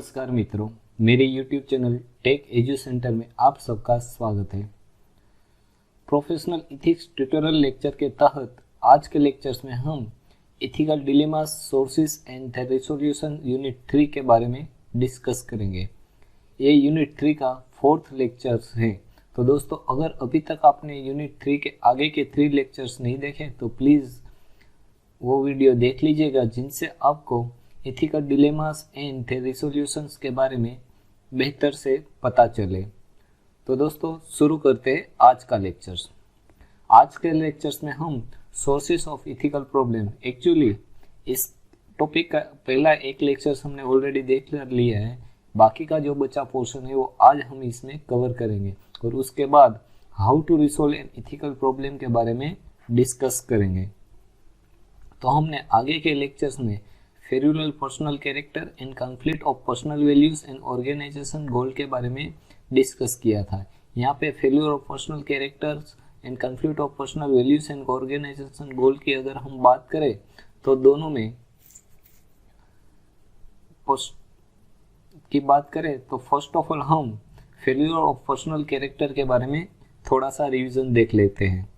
नमस्कार मित्रों, मेरे YouTube channel Tech Edu Centre में आप सबका स्वागत है। प्रोफेशनल इथिक्स ट्यूटोरियल लेक्चर के तहत आज के लेक्चर्स में हम ethical dilemmas sources and their resolution unit 3 के बारे में डिस्कस करेंगे। ये यूनिट 3 का 4th लेक्चर्स है। तो दोस्तों, अगर अभी तक आपने यूनिट 3 के आगे के 3 लेक्चर्स नहीं देखे तो प्लीज़ वो वीडियो देख लीजिएगा, जिनसे आपको ethical dilemmas and their resolutions के बारे में बेहतर से पता चले। तो दोस्तों, शुरू करते हैं आज का लेक्चर्स। आज के लेक्चर्स में हम sources of ethical problem, actually इस टॉपिक का पहला एक लेक्चर्स हमने ऑलरेडी देख लिया है। बाकी का जो बचा पोर्शन है वो आज हम इसमें कवर करेंगे और उसके बाद how to resolve an ethical problem के बारे में डिस्कस करेंगे। तो हमने आगे के लेक्चर्स में failure personal character and conflict of personal values and organisation goal के बारे में डिस्कस किया था। यहाँ पे failure of personal characters and conflict of personal values and organisation goal की अगर हम बात करें तो दोनों में की बात करें तो फर्स्ट ऑफ ऑल हम फेल्यूर ऑफ पर्सनल कैरेक्टर के बारे में थोड़ा सा रिवीजन देख लेते हैं।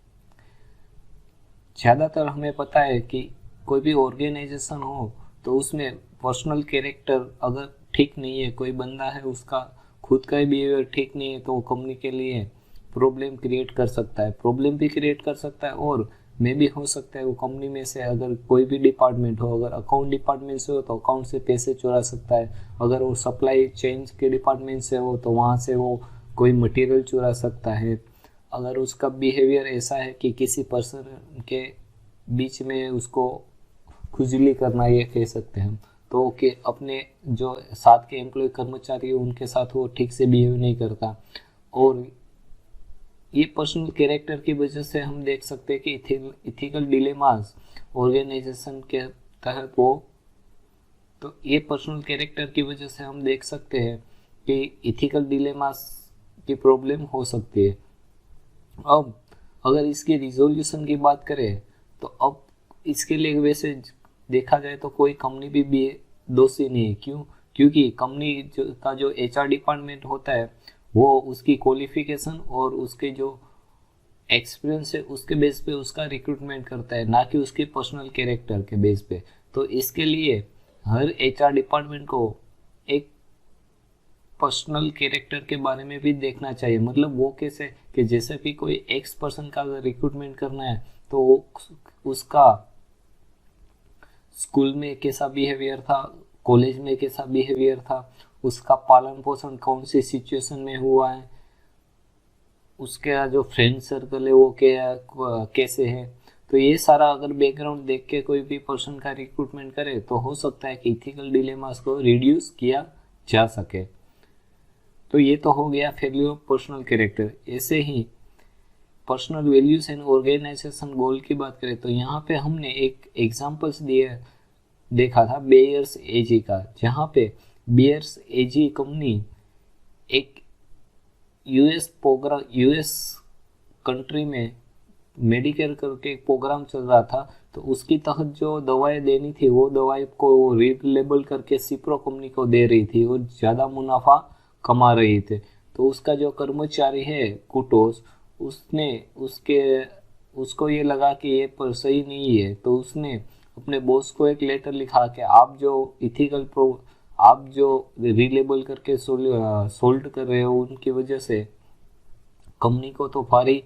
ज़्यादातर हमें पता है कि कोई भी ऑर्गेनाइजेशन हो तो उसमें पर्सनल कैरेक्टर अगर ठीक नहीं है, कोई बंदा है उसका खुद का ही बिहेवियर ठीक नहीं है, तो वो कंपनी के लिए प्रॉब्लम क्रिएट कर सकता है, प्रॉब्लम भी क्रिएट कर सकता है। और मे भी हो सकता है वो कंपनी में से अगर कोई भी डिपार्टमेंट हो, अगर अकाउंट डिपार्टमेंट से हो तो अकाउंट से पैसे चुरा सकता है, अगर वो सप्लाई चेन के डिपार्टमेंट से हो तो वहाँ से वो कोई मटेरियल चुरा सकता है। अगर उसका बिहेवियर ऐसा है कि किसी पर्सन के बीच में उसको खुजली करना, ये कह सकते हैं हम, तो कि अपने जो साथ के एम्प्लॉय कर्मचारी है उनके साथ वो ठीक से बिहेव नहीं करता। और ये पर्सनल कैरेक्टर की वजह से हम देख सकते हैं कि इथिकल डिलेमास ऑर्गेनाइजेशन के तहत तो ये पर्सनल कैरेक्टर की वजह से हम देख सकते हैं कि इथिकल डिलेमास की प्रॉब्लम हो सकती है। अब अगर इसकी रिजोल्यूशन की बात करें तो अब इसके लिए वैसे देखा जाए तो कोई कंपनी भी दोषी नहीं है। क्यों? क्योंकि कंपनी का जो HR डिपार्टमेंट होता है वो उसकी क्वालिफिकेशन और उसके जो एक्सपीरियंस है उसके बेस पे उसका रिक्रूटमेंट करता है, ना कि उसके पर्सनल कैरेक्टर के बेस पे। तो इसके लिए हर HR डिपार्टमेंट को एक पर्सनल कैरेक्टर के बारे में भी देखना चाहिए। मतलब वो कैसे कि जैसे कि कोई एक्स पर्सन का अगर रिक्रूटमेंट करना है तो उसका स्कूल में कैसा बिहेवियर था, कॉलेज में कैसा बिहेवियर था, उसका पालन पोषण कौन सी सिचुएशन में हुआ है, उसका जो फ्रेंड सर्कल है वो कैसे है। तो ये सारा अगर बैकग्राउंड देख के कोई भी पर्सन का रिक्रूटमेंट करे तो हो सकता है कि इथिकल डिलेमास को रिड्यूस किया जा सके। तो ये तो हो गया फेल्यूर ऑफ पर्सनल कैरेक्टर। ऐसे ही personal values and organisation goal की बात करें तो यहाँ पे हमने एक एग्जांपल्स देखा था बेयर्स एजी का, जहाँ पे बेयर्स एजी कंपनी एक यूएस कंट्री में मेडिकेयर करके एक प्रोग्राम चल रहा था। तो उसकी तहत जो दवाएं देनी थी वो दवाई को रीलेबल करके सिप्रो कंपनी को दे रही थी और ज़्यादा मुनाफा कमा रही थी। तो उसका जो कर्मचारी है कुटोस, उसको ये लगा कि ये पर सही नहीं है। तो उसने अपने बॉस को एक लेटर लिखा कि आप जो रिलेबल करके सोल्ड कर रहे हो उनकी वजह से कंपनी को तो भारी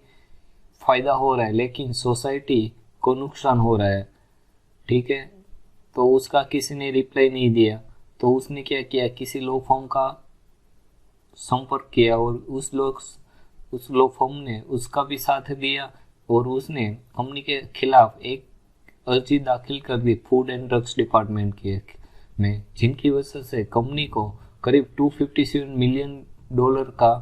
फायदा हो रहा है लेकिन सोसाइटी को नुकसान हो रहा है। ठीक है, तो उसका किसी ने रिप्लाई नहीं दिया। तो उसने क्या किया, किसी लॉ फर्म का संपर्क किया और उस लॉ फर्म ने उसका भी साथ दिया और उसने कंपनी के खिलाफ एक अर्जी दाखिल कर दी फूड एंड ड्रग्स डिपार्टमेंट में, जिनकी वजह से कंपनी को करीब $257 मिलियन का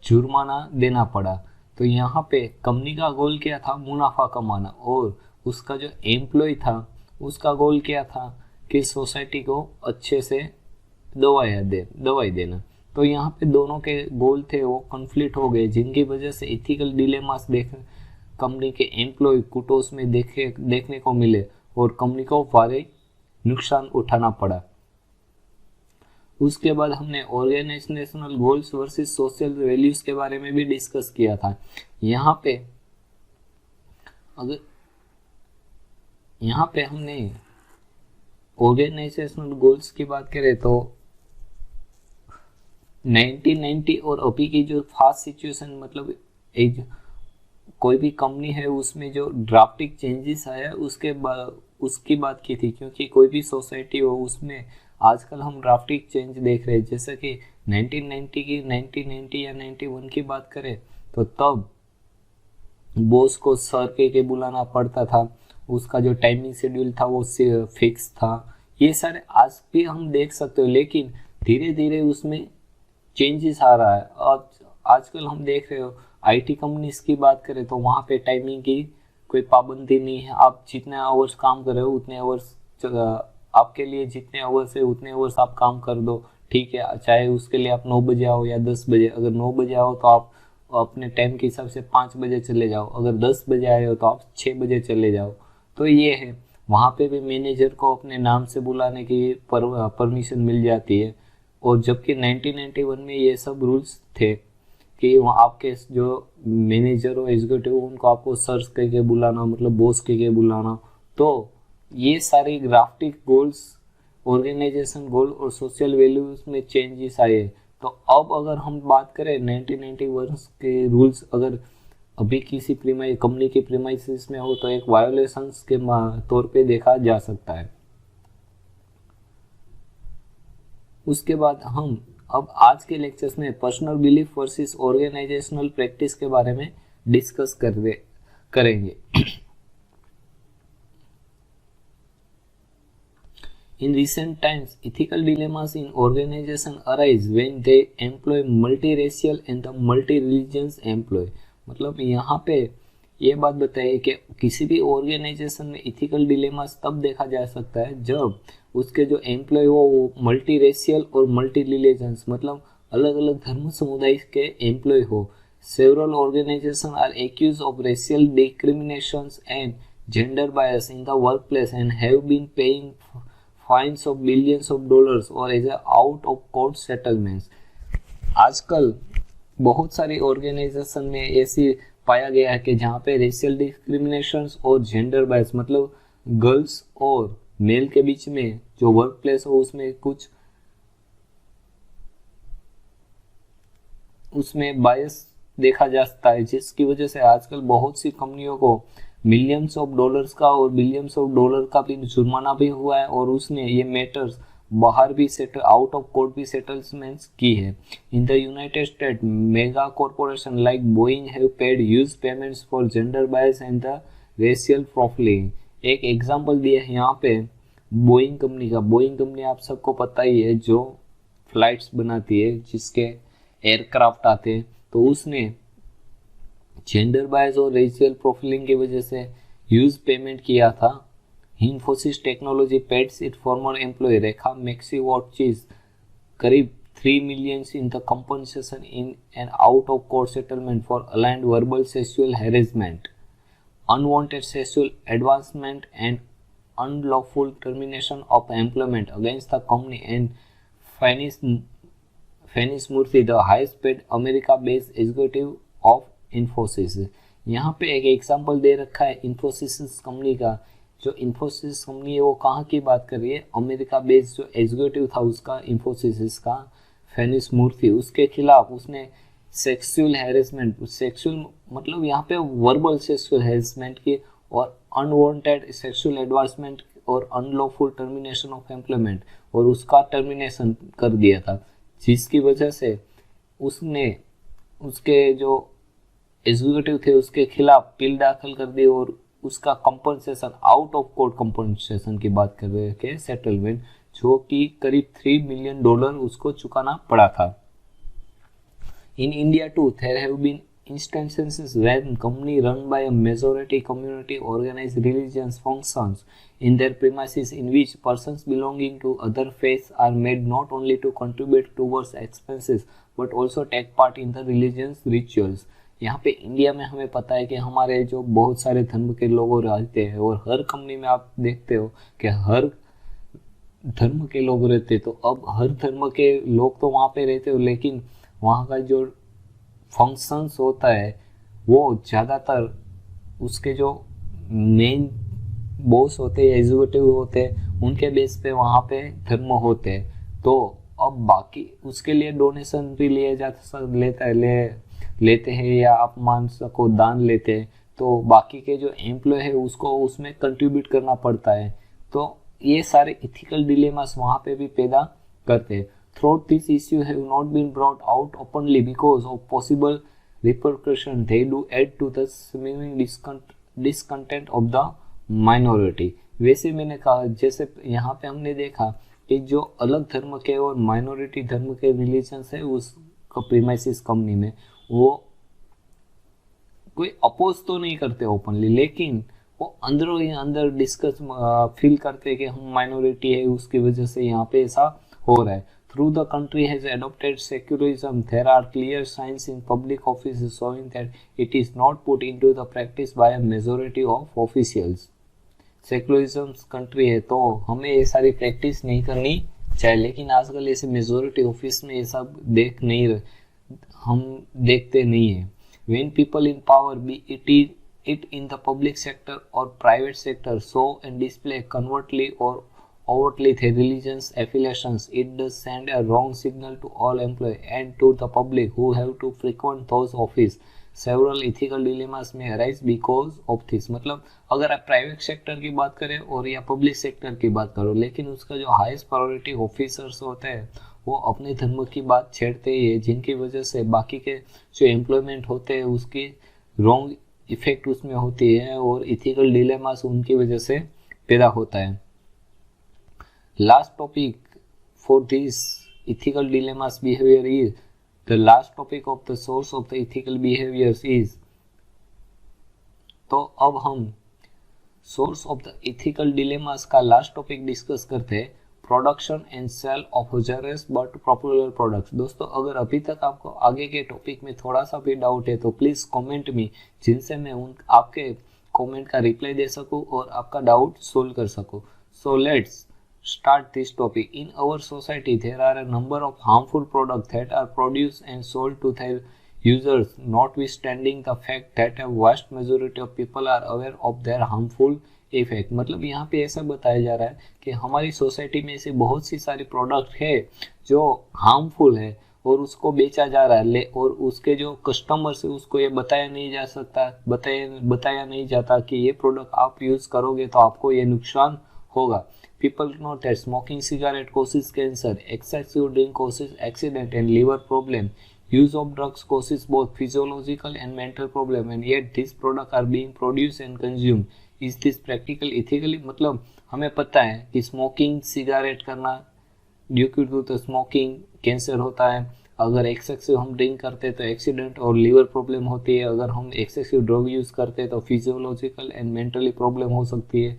जुर्माना देना पड़ा। तो यहाँ पे कंपनी का गोल क्या था, मुनाफा कमाना, और उसका जो एम्प्लॉय था उसका गोल क्या था कि सोसाइटी को अच्छे से दवाई देना। तो यहाँ पे दोनों के गोल थे वो कॉन्फ्लिक्ट हो गए, जिनकी वजह से इथिकल डिलेमास कंपनी के एम्प्लॉय कुटोस में देखने को मिले और कंपनी को भारी नुकसान उठाना पड़ा। उसके बाद हमने organisational goals versus social values के बारे में भी डिस्कस किया था। यहाँ पे हमने ऑर्गेनाइजेशनल गोल्स की बात करें तो 1990 और अभी की जो फास्ट सिचुएशन, मतलब एक कोई भी कंपनी है उसमें जो ड्राफ्टिक चेंजेस आया उसकी बात की थी, क्योंकि कोई भी सोसाइटी हो उसमें आजकल हम ड्राफ्टिक चेंज देख रहे हैं। जैसे कि 1990 या 91 की बात करें तो तब बॉस को सर के बुलाना पड़ता था, उसका जो टाइमिंग शेड्यूल था वो फिक्स था। ये सारे आज भी हम देख सकते हो, लेकिन धीरे धीरे उसमें चेंजेस आ रहा है। और आजकल हम देख रहे हो आईटी कंपनीज की बात करें तो वहाँ पे टाइमिंग की कोई पाबंदी नहीं है। आप जितने आवर्स काम कर रहे हो उतने आवर्स, आपके लिए जितने आवर्स है उतने आवर्स आप काम कर दो, ठीक है। चाहे उसके लिए आप 9 बजे आओ या 10 बजे, अगर 9 बजे आओ तो आप अपने टाइम के हिसाब से 5 बजे चले जाओ, अगर 10 बजे आए हो तो आप 6 बजे चले जाओ। तो ये है, वहाँ पे भी मैनेजर को अपने नाम से बुलाने की परमिशन मिल जाती है। और जबकि 1991 में ये सब रूल्स थे कि वहाँ आपके जो मैनेजर हो, एग्जीक्यूटिव, उनको आपको सर कह के बुलाना, मतलब बॉस कह के बुलाना। तो ये सारी ग्राफ्टिक गोल्स, ऑर्गेनाइजेशन गोल और सोशल वैल्यूज में चेंजेस आए। तो अब अगर हम बात करें 1991 के रूल्स, अगर अभी किसी कंपनी के प्रीमाइसेस में हो तो एक वायोलेशंस के तौर पे देखा जा सकता है। उसके बाद हम अब आज के लेक्चर्स में personal belief versus organisational practice के बारे में डिस्कस करेंगे। In recent times, ethical dilemmas in organization arise when they employ multiracial and the multi-religions employ। मतलब यहाँ पे ये बात बताइए कि किसी भी ऑर्गेनाइजेशन में इथिकल डिलेमास तब देखा जा सकता है जब उसके जो एम्प्लॉय हो वो मल्टी रेशियल और मल्टी रिलीजन्स, मतलब अलग अलग धर्म समुदाय के एम्प्लॉय हो। Several organisations are accuse of racial discriminations and gender bias in the workplace and have been paying fines of billions of dollars और as out of court settlements. आजकल बहुत सारी ऑर्गेनाइजेशन में ऐसी पाया गया है कि जहाँ पे रेशियल डिस्क्रिमिनेशंस और जेंडर बायस, मतलब गर्ल्स और मेल के बीच में जो वर्क प्लेस हो उसमें बायस देखा जा सकता है, जिसकी वजह से आजकल बहुत सी कंपनियों को मिलियंस ऑफ डॉलर्स का और बिलियंस ऑफ डॉलर का भी जुर्माना भी हुआ है, और उसने ये मैटर्स बाहर भी आउट ऑफ कोर्ट भी सेटलमेंट्स की है। In the United state mega corporation like Boeing have paid huge payments for gender bias and the racial profiling. एक एग्जांपल दिया है यहाँ पे बोइंग कंपनी का। बोइंग कंपनी आप सबको पता ही है, जो फ्लाइट्स बनाती है, जिसके एयरक्राफ्ट आते हैं, तो उसने जेंडर बायस और रेशियल प्रोफाइलिंग की वजह से ह्यूज पेमेंट किया था। Infosys Technology paid its former employee Rekha Maxi-Watchis करीब 3 million in the compensation in an out-of-court settlement for aligned verbal sexual harassment, unwanted sexual advancement, and unlawful termination of employment against the company and Fanish Murthy, the highest-paid America-based executive of Infosys। यहाँ पे एक example दे रखा है Infosys company का। जो Infosys company है वो कहाँ की बात कर रही है, अमेरिका बेस्ड जो एग्जीक्यूटिव था उसका, इन्फोसिस का, फेनिस मूर्ति, उसके खिलाफ उसने सेक्सुअल हैरेसमेंट, सेक्सुअल मतलब यहाँ पे वर्बल सेक्सुअल हैरेसमेंट की और अनवांटेड सेक्सुअल एडवांसमेंट और अनलॉफुल टर्मिनेशन ऑफ एम्प्लॉयमेंट, और उसका टर्मिनेशन कर दिया था, जिसकी वजह से उसने उसके जो एग्जीक्यूटिव थे उसके खिलाफ अपील दाखिल कर दी और उसका compensation, out of court compensation की बात कर रहे हैं, सेटलमेंट, जो कि करीब $3 मिलियन उसको चुकाना पड़ा था। In India too there have been instances when company run by a majority community organized religious functions in their premises in which persons belonging to other faiths are made not only to contribute towards expenses but also take part in the religious rituals। यहाँ पे India में हमें पता है कि हमारे जो बहुत सारे धर्म के लोग रहते हैं, और हर कंपनी में आप देखते हो कि हर धर्म के लोग रहते, तो अब हर धर्म के लोग तो वहाँ पे रहते हो, लेकिन वहाँ का जो फंक्शंस होता है वो ज़्यादातर उसके जो मेन बॉस होते हैं, एग्जीक्यूटिव होते हैं, उनके बेस पे वहाँ पे धर्म होते हैं। तो अब बाकी उसके लिए डोनेशन भी लिए जा लेते हैं, या आप मान सको दान लेते हैं, तो बाकी के जो एम्प्लॉय है उसको उसमें कंट्रीब्यूट करना पड़ता है। तो ये सारे इथिकल डिलेमास वहाँ पे भी पैदा करते हैं। Throughout this issue have not been brought out openly because of possible repercussion. They do add to the seeming discontent of the minority. वैसे मैंने कहा, जैसे यहाँ पे हमने देखा कि जो अलग धर्म के और माइनॉरिटी धर्म के रिलीजन्स है उस प्रीमाइसिस कंपनी में, वो कोई अपोज तो नहीं करते ओपनली, लेकिन वो अंदरों ही अंदर डिस्कस फील करते कि हम माइनॉरिटी है, उसकी वजह से यहाँ पे ऐसा हो रहा है। Through the country has adopted secularism, there are clear signs in public offices showing that it is not put into the practice by a majority of officials. Secularism country है तो हमें ये सारी प्रैक्टिस नहीं करनी चाहिए, लेकिन आजकल ऐसे मेजोरिटी ऑफिस में ये सब हम देखते नहीं है। When people in power, be it in the public sector or private sector, show and display covertly or overtly their religious affiliations, it does send a wrong signal to all employees and to the public who have to frequent those office. Several ethical dilemmas may arise because of this. मतलब अगर आप private sector की बात करें और या public sector की बात करो, लेकिन उसका जो हाईएस्ट प्रायोरिटी ऑफिसर्स होते हैं वो अपने धर्म की बात छेड़ते ही है, जिनकी वजह से बाकी के जो एम्प्लॉयमेंट होते हैं उसकी रॉन्ग इफेक्ट उसमें होती है और इथिकल डिलेमास उनकी वजह से पैदा होता है। Last topic for this ethical dilemmas behavior is the last topic of the source of the ethical behaviors is। तो अब हम source of the ethical dilemmas का लास्ट टॉपिक डिस्कस करते हैं, production and sale of hazardous but popular products. दोस्तों अगर अभी तक आपको आगे के टॉपिक में थोड़ा सा भी डाउट है तो प्लीज कमेंट में, जिनसे मैं उन आपके कमेंट का रिप्लाई दे सकूं और आपका डाउट सोल्व कर सकूं। So let's start this topic. In our society there are a number of harmful products that are produced and sold to their users, notwithstanding the fact that a vast majority of people are aware of their harmful effect। मतलब यहाँ पे ऐसा बताया जा रहा है कि हमारी सोसाइटी में ऐसे बहुत सी सारी प्रोडक्ट है जो हार्मफुल है और उसको बेचा जा रहा है, और उसके जो कस्टमर से उसको ये बताया नहीं जा सकता, बताया नहीं जाता कि ये प्रोडक्ट आप यूज करोगे तो आपको ये नुकसान होगा। People know that smoking cigarette causes cancer, excessive drink causes accident and liver problem, use of drugs causes both physiological and mental problem, and yet these products are being produced and consumed. Is this practical ethically? मतलब हमें पता है कि smoking cigarette करना due to the smoking cancer होता है, अगर excessive हम ड्रिंक करते हैं तो एक्सीडेंट और लीवर प्रॉब्लम होती है, अगर हम एक्सेसिव ड्रग यूज़ करते हैं तो फिजियोलॉजिकल एंड मेंटली प्रॉब्लम हो सकती है।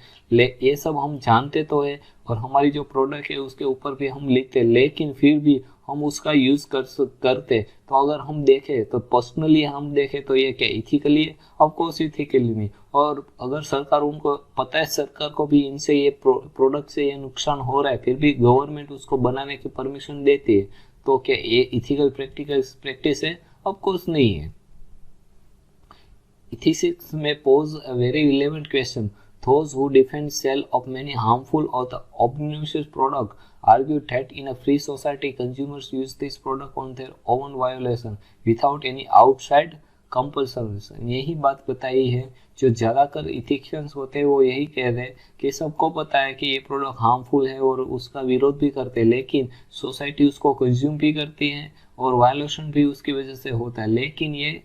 ये सब हम जानते तो है और हमारी जो प्रोडक्ट है उसके ऊपर भी हम लिखते हैं, लेकिन फिर भी हम उसका यूज़ करते। तो अगर हम देखें तो पर्सनली हम देखें तो ये क्या इथिकली है? ऑफकोर्स इथिकली नहीं। और अगर सरकार, उनको पता है सरकार को भी इनसे ये प्रोडक्ट से ये नुकसान हो रहा है, फिर भी गवर्नमेंट उसको बनाने की परमिशन देती है, तो क्या ये इथिकल प्रैक्टिस है? ऑफ कोर्स नहीं है। Ethics may pose a very relevant question. Those who defend sale of many harmful or the obnoxious product argue that in a free society consumers use this product on their own violation without any outside compulsion। यही बात बताई है, जो ज़्यादातर इथिक्शियंस होते हैं वो यही कह रहे हैं कि सबको पता है कि ये प्रोडक्ट हार्मफुल है और उसका विरोध भी करते हैं, लेकिन सोसाइटी उसको कंज्यूम भी करती है और वायलेशन भी उसकी वजह से होता है, लेकिन ये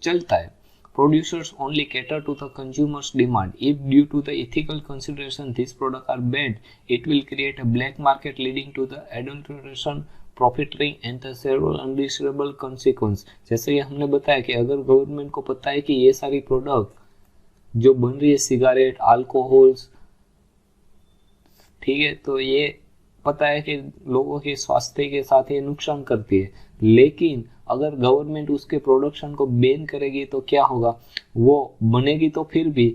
चलता है। Producers only cater to the consumer's demand. If due to the ethical consideration these products are banned, it will create a black market leading to the adulteration, profiteering and the several undesirable consequences। जैसे ये हमने बताया कि अगर government को पता है कि ये सारी प्रोडक्ट जो बन रही है सिगरेट, अल्कोहल्स, ठीक है, तो ये पता है कि लोगों के स्वास्थ्य के साथ ये नुकसान करती है, लेकिन अगर गवर्नमेंट उसके प्रोडक्शन को बैन करेगी तो क्या होगा? वो बनेगी तो फिर भी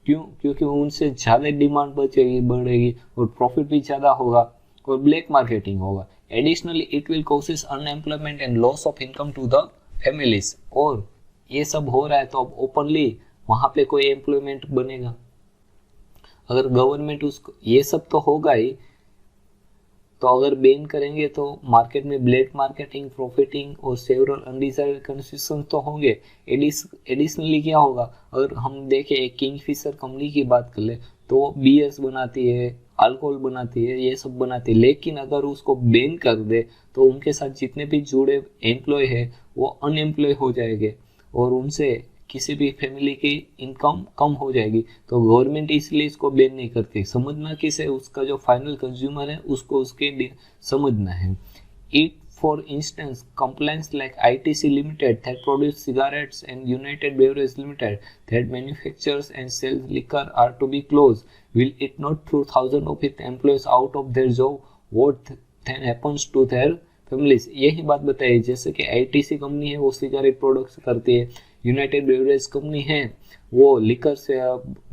क्योंकि उनसे ज़्यादा डिमांड बढ़ेगी और प्रॉफिट भी ज़्यादा होगा और ब्लैक मार्केटिंग होगा। Additionally it will causes unemployment and loss of income to the families. और ये सब हो रहा है तो अब ओपनली वहाँ पे कोई एम्प्लॉयमेंट बनेगा। अगर गवर्नमेंट उसको, ये सब तो होगा ही, तो अगर बैन करेंगे तो मार्केट में ब्लैक मार्केटिंग, प्रॉफिटिंग और सेवरल अनडिजायर्ड कंडीशन तो होंगे। एडिशनली क्या होगा, अगर हम देखें एक किंगफिशर कंपनी की बात कर ले तो बीयर्स बनाती है, अल्कोहल बनाती है, ये सब बनाती है, लेकिन अगर उसको बैन कर दे तो उनके साथ जितने भी जुड़े एम्प्लॉय है वो अनएम्प्लॉय हो जाएंगे और उनसे किसी भी फैमिली की इनकम कम हो जाएगी। तो गवर्नमेंट इसलिए इसको बैन नहीं करती। समझना किसे, उसका जो फाइनल कंज्यूमर है उसको उसके समझना है। It for instance compliance like ITC Limited that produce cigarettes and United Breweries Limited that manufactures and sells liquor are to be closed. Will it not throw thousands of its employees out of their job? What then happens to their families? यही बात बताइए। जैसे कि ITC company है वो cigarette products करती है, United beverage company है वो लिकर से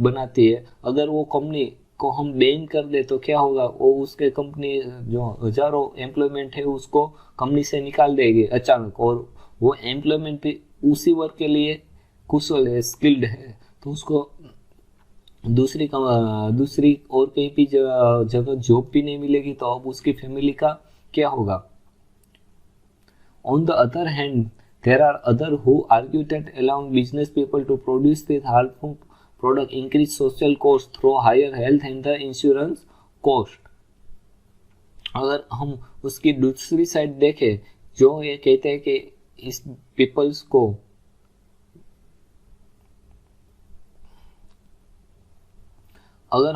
बनाती है। अगर वो कंपनी को हम बैन कर दे तो क्या होगा, वो उसके कंपनी जो हजारों एम्प्लॉयमेंट है उसको कंपनी से निकाल देगी अचानक, और वो एम्प्लॉयमेंट भी उसी वर्क के लिए कुशल है, स्किल्ड है, तो उसको दूसरी और कहीं भी जगह जॉब भी नहीं मिलेगी। तो अब उसकी फैमिली का क्या होगा। On the other hand there are others who argue that allowing business people to produce this harmful product increase social cost through higher health and the insurance cost। अगर हम उसकी दूसरी साइड देखें, जो ये कहते हैं कि इस पीपल्स को अगर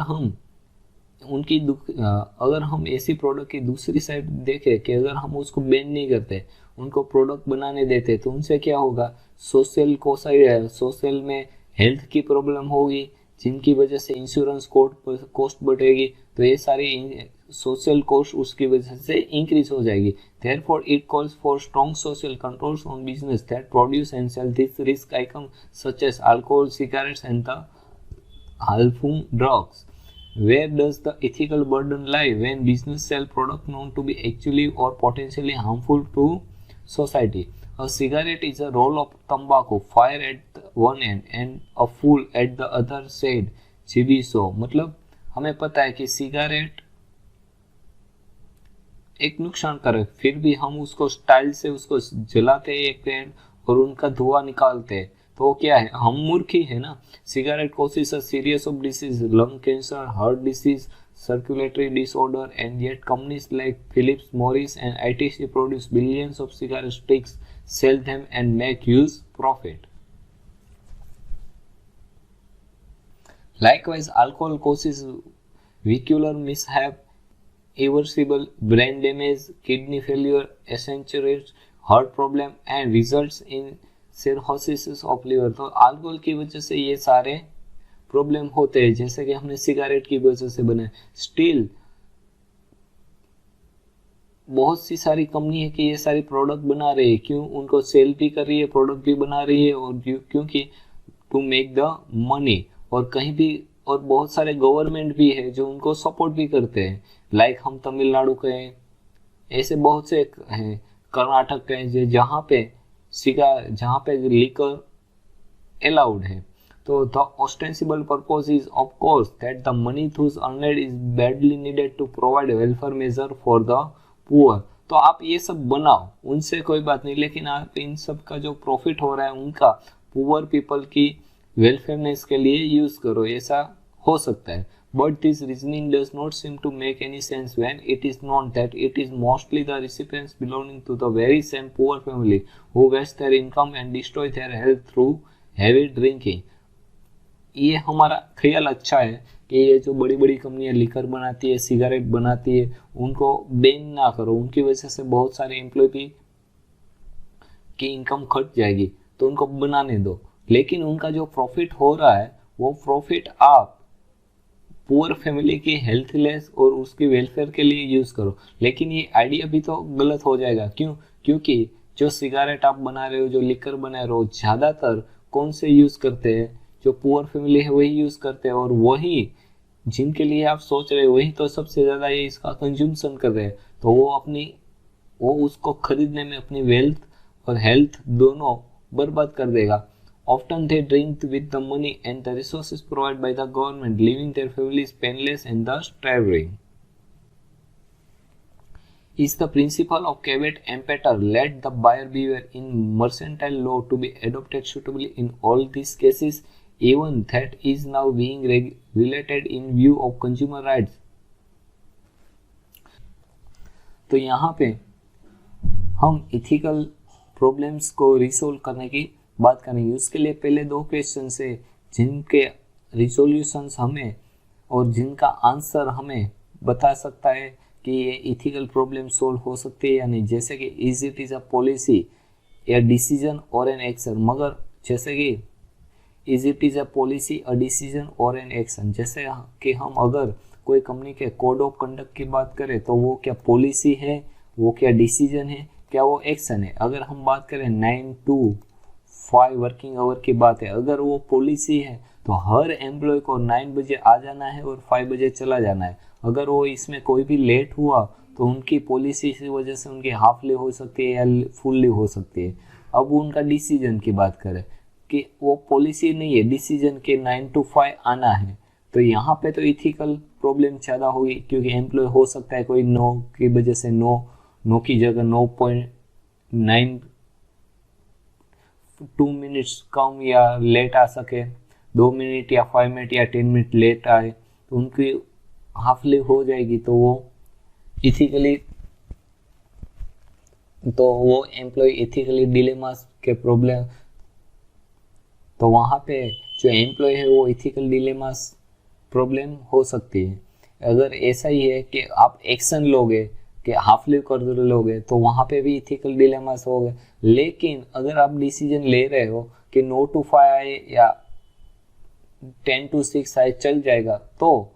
हम ऐसी प्रोडक्ट की दूसरी साइड देखें कि अगर हम उसको बैन नहीं करते, उनको प्रोडक्ट बनाने देते, तो उनसे क्या होगा, सोशल में हेल्थ की प्रॉब्लम होगी जिनकी वजह से इंश्योरेंस कॉस्ट बढ़ेगी। तो ये सारी सोशल कॉस्ट उसकी वजह से इंक्रीज हो जाएगी। Therefore, it calls for strong social controls on business that produce and sell these risk items such as alcohol, cigarettes, and the harmful drugs. Where does the ethical burden lie when business sell product known to be actually or potentially harmful to society? A cigarette is a roll of tobacco, fire at one end and a fool at the other side. GBSO मतलब हमें पता है कि cigarette एक नुकसानकारक, फिर भी हम उसको स्टाइल से उसको जलाते हैं एक पेड़ और उनका धुआं निकालते हैं, तो क्या है, हम मूर्ख ही है ना। Cigarette causes a series of disease, lung cancer, heart disease, circulatory disorder, and yet companies like Philips Morris and ITC produce billions of cigarette sticks, sell them and make huge profit. Likewise, alcohol causes vehicular mishap, irreversible brain damage, kidney failure, accentuates heart problem and results in cirrhosis of liver। तो alcohol की वजह से ये सारे problem होते हैं, जैसे कि हमने सिगरेट की वजह से बनाए। स्टिल बहुत सी सारी कंपनी है कि ये सारी प्रोडक्ट बना रही है, क्यों, उनको सेल भी कर रही है, प्रोडक्ट भी बना रही है, और क्योंकि टू मेक द मनी। और कहीं भी, और बहुत सारे गवर्नमेंट भी है जो उनको सपोर्ट भी करते हैं, लाइक हम तमिलनाडु के हैं, ऐसे बहुत से हैं, कर्नाटक के हैं, जहाँ पे लिकर अलाउड है। तो the ostensible purpose is of course that the money whose earned is badly needed to provide welfare measure for the poor। तो आप ये सब बनाओ, उनसे कोई बात नहीं, लेकिन आप इन सब का जो प्रॉफिट हो रहा है उनका पुअर पीपल की वेलफेयरनेस के लिए यूज करो, ऐसा हो सकता है। But this reasoning does not seem to make any sense when it is known that it is mostly the recipients belonging to the very same poor family who waste their income and destroy their health through heavy drinking। ये हमारा ख्याल अच्छा है कि ये जो बड़ी बड़ी कंपनियां लिकर बनाती है, सिगरेट बनाती है, उनको बैन ना करो, उनकी वजह से बहुत सारे एम्प्लॉय की इनकम घट जाएगी, तो उनको बनाने दो। लेकिन उनका जो प्रॉफिट हो रहा है वो प्रॉफिट आप पुअर फैमिली की हेल्थलेस और उसकी वेलफेयर के लिए यूज करो। लेकिन ये आइडिया भी तो गलत हो जाएगा, क्यों, क्योंकि जो सिगरेट आप बना रहे हो, जो लिकर बना रहे हो, ज्यादातर कौन से यूज करते हैं, जो पुअर फैमिली है वही यूज करते हैं, और वही जिनके लिए आप सोच रहे हो वही तो सबसे ज्यादा ये इसका कंज्यूमशन कर रहे हैं, तो वो उसको खरीदने में अपनी वेल्थ और हेल्थ दोनों बर्बाद कर देगा। Often they drink with the money and the resources provided by the government, leaving their families penniless and thus starving. Is the principle of caveat emptor, let the buyer beware in mercantile law, to be adopted suitably in all these cases, even that is now being related in view of consumer rights? तो यहाँ पे हम ethical problems को resolve करने की बात करेंगे। उसके लिए पहले 2 क्वेश्चन है जिनके रिसोल्यूशंस हमें और जिनका आंसर हमें बता सकता है कि ये इथिकल प्रॉब्लम सोल्व हो सकती है या नहीं, जैसे कि is it is a policy या डिसीजन और एन एक्शन। मगर जैसे कि is it is a policy, a decision और एन एक्शन, जैसे कि हम अगर कोई कंपनी के कोड ऑफ कंडक्ट की बात करें तो वो क्या पॉलिसी है, वो क्या डिसीजन है, क्या वो एक्शन है। अगर हम बात करें 9 to 5 वर्किंग आवर की बात है, अगर वो पॉलिसी है तो हर एम्प्लॉय को 9 बजे आ जाना है और 5 बजे चला जाना है। अगर वो इसमें कोई भी लेट हुआ तो उनकी पॉलिसी की वजह से उनकी हाफ लीव हो सकती है या फुल लीव हो सकती है। अब उनका डिसीजन की बात करें कि वो पॉलिसी नहीं है, डिसीजन के 9 to 5 आना है, तो यहाँ पे तो इथिकल प्रॉब्लम ज़्यादा होगी, क्योंकि एम्प्लॉय हो सकता है कोई 9 की वजह से 9 की जगह 9.92 मिनट्स कम या लेट आ सके, 2 मिनट या 5 मिनट या 10 मिनट लेट आए तो उनकी हाफ लीव हो जाएगी। तो वो एम्प्लॉय इथिकली डिलेमास के प्रॉब्लम, तो वहाँ पे जो एम्प्लॉय है वो इथिकल डिलेमास प्रॉब्लम हो सकती है। अगर ऐसा ही है कि आप एक्शन लोगे कि हाफ लीव कर लोगे तो वहाँ पे भी इथिकल डिलेमास हो गए। लेकिन अगर आप डिसीजन ले रहे हो कि 9 to 5 आए या 10 to 6 आए चल जाएगा, तो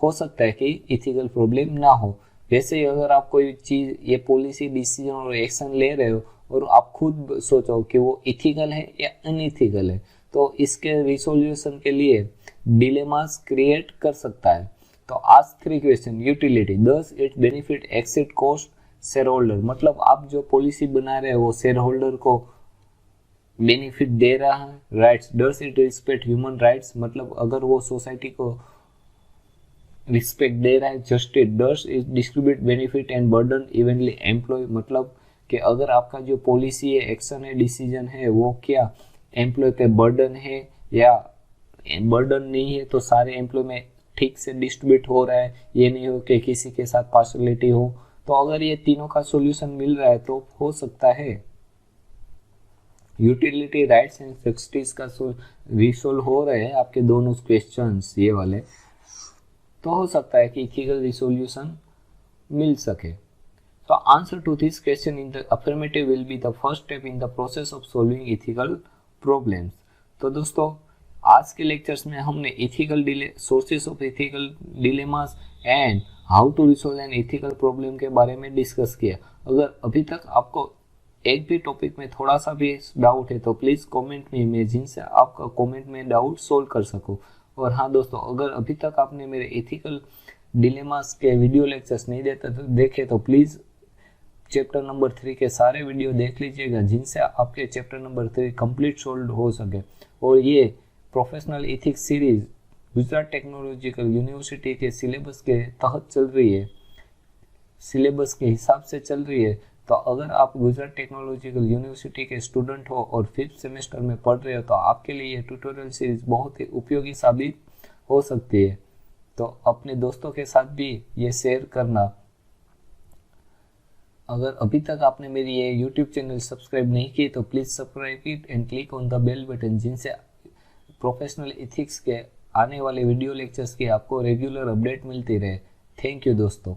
हो सकता है कि इथिकल प्रॉब्लम ना हो। वैसे ही अगर आप कोई चीज़ ये पॉलिसी डिसीजन और एक्शन ले रहे हो और आप खुद सोचो कि वो इथिकल है या अनइथिकल है, तो इसके रिसोल्यूशन के लिए डिलेमास क्रिएट कर सकता है। तो ask 3 question. Utility, does it benefit exceed cost share holder, मतलब आप जो पॉलिसी बना रहे हो वो शेयर होल्डर को बेनिफिट दे रहा है। Rights, does it respect human rights, मतलब अगर वो सोसाइटी को रिस्पेक्ट दे रहा है। Justice, does it distribute benefit and burden evenly employ, मतलब कि अगर आपका जो पॉलिसी है, एक्शन है, डिसीजन है, वो क्या एम्प्लॉय पे बर्डन है या बर्डन नहीं है, तो सारे एम्प्लॉय में ठीक से डिस्ट्रीब्यूट हो रहा है, ये नहीं हो कि किसी के साथ पार्शलिटी हो। तो अगर ये तीनों का सॉल्यूशन मिल रहा है तो हो सकता है यूटिलिटी, राइट्स एंड जस्टिस का रिसोल्व हो रहे हैं आपके दोनों क्वेश्चंस ये वाले, तो हो सकता है कि इथिकल रिसोल्यूशन मिल सके। तो answer to this question in the affirmative will be the first step in the process of solving ethical problems. तो दोस्तों आज के लेक्चर्स में हमने ethical sources of ethical dilemmas and how to resolve an ethical problem के बारे में discuss किया। अगर अभी तक आपको एक भी टॉपिक में थोड़ा सा भी डाउट है तो प्लीज़ कमेंट में, मैं जिनसे आपका कमेंट में डाउट सोल्व कर सकूं। और हाँ दोस्तों, अगर अभी तक आपने मेरे इथिकल डिलेमास के वीडियो लेक्चर्स नहीं देखे तो प्लीज़ चैप्टर नंबर 3 के सारे वीडियो देख लीजिएगा, जिनसे आपके चैप्टर नंबर 3 कंप्लीट सोल्व हो सके। और ये professional ethics series Gujarat technological university के सिलेबस के तहत चल रही है, सिलेबस के हिसाब से चल रही है। तो अगर आप गुजरात टेक्नोलॉजिकल यूनिवर्सिटी के स्टूडेंट हो और 5th सेमेस्टर में पढ़ रहे हो तो आपके लिए ये ट्यूटोरियल सीरीज बहुत ही उपयोगी साबित हो सकती है। तो अपने दोस्तों के साथ भी ये शेयर करना। अगर अभी तक आपने मेरी ये यूट्यूब चैनल सब्सक्राइब नहीं की तो please subscribe it and click on the bell button, जिनसे प्रोफेशनल इथिक्स के आने वाले वीडियो लेक्चर्स की आपको रेगुलर अपडेट मिलती रहे। थैंक यू दोस्तों।